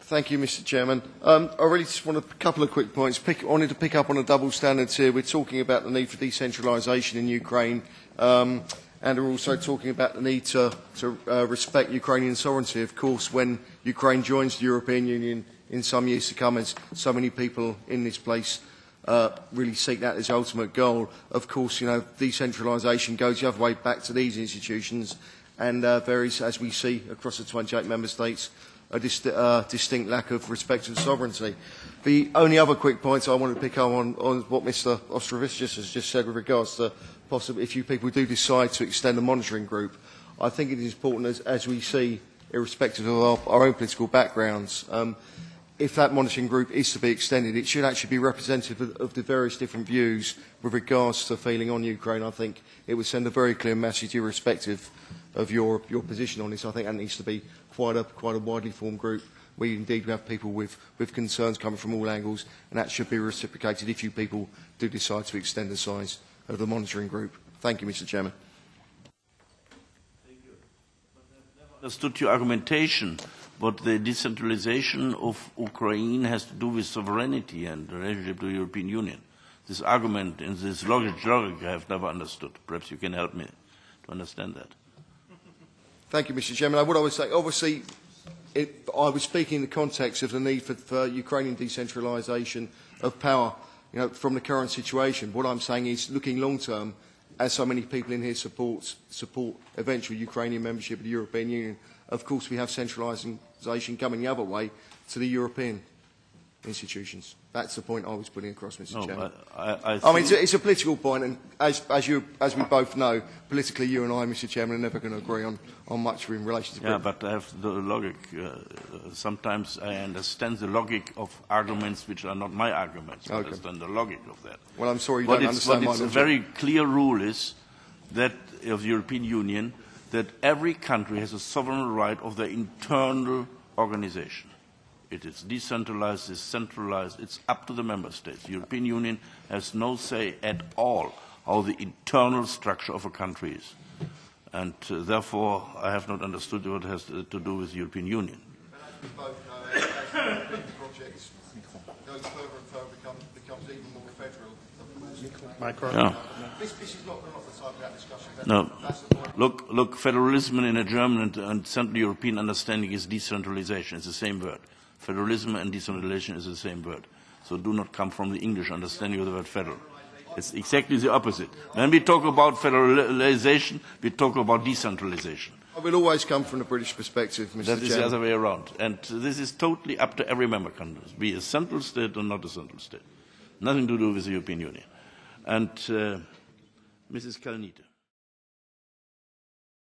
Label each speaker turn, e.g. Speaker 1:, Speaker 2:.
Speaker 1: Thank you, Mr. Chairman. I really just want a couple of quick points. I wanted to pick up on the double standards here. We're talking about the need for decentralisation in Ukraine, and we're also talking about the need to respect Ukrainian sovereignty. Of course, when Ukraine joins the European Union in some years to come, as so many people in this place really seek that as ultimate goal, of course, decentralisation goes the other way back to these institutions, and there is, as we see across the 28 member states, a distinct lack of respect for sovereignty. The only other quick points I want to pick up on what Mr. Ostrovicius has just said with regards to possibly if you people do decide to extend the monitoring group, I think it is important, as we see, irrespective of our own political backgrounds, if that monitoring group is to be extended, it should actually be representative of the various different views with regards to feeling on Ukraine. I think it would send a very clear message irrespective of your position on this. I think that needs to be quite a widely formed group. We indeed have people with concerns coming from all angles, and that should be reciprocated if you people do decide to extend the size of the monitoring group. Thank you, Mr. Chairman.
Speaker 2: Thank you. I've never understood your argumentation, but the decentralization of Ukraine has to do with sovereignty and the relationship to the European Union. This argument and this logic I have never understood. Perhaps you can help me to understand that.
Speaker 1: Thank you, Mr. Chairman. What I would say, obviously, I was speaking in the context of the need for Ukrainian decentralisation of power, from the current situation. What I'm saying is, looking long term, as so many people in here support eventual Ukrainian membership of the European Union. Of course, we have centralisation coming the other way to the European institutions. That's the point I was putting across, Mr. Chairman. I mean, it's a political point, and as we both know, politically, you and I, Mr. Chairman, are never going to agree on much in relation to Britain.
Speaker 2: Yeah, but I have the logic. Sometimes I understand the logic of arguments which are not my arguments. I understand the logic of that.
Speaker 1: Well, I'm sorry you don't understand my logic.
Speaker 2: A very clear rule is that of the European Union that every country has a sovereign right of their internal organization. It is decentralized, it's centralized, it's up to the member states. The European Union has no say at all how the internal structure of a country is. And therefore, I have not understood what it has to do with the European Union.
Speaker 1: But as we both know, as the project goes further and further, becomes even more federal.
Speaker 2: Yeah.
Speaker 1: This is not the type of that discussion.
Speaker 2: No. Look, federalism in a German and Central European understanding is decentralization. It's the same word. Federalism and decentralization is the same word. So do not come from the English understanding of the word federal. It's exactly the opposite. When we talk about federalization, we talk about decentralization.
Speaker 1: I will always come from the British perspective, Mr. Chairman.
Speaker 2: That is the other way around. And this is totally up to every member country, be a central state or not a central state. Nothing to do with the European Union. And Mrs. Kalniete.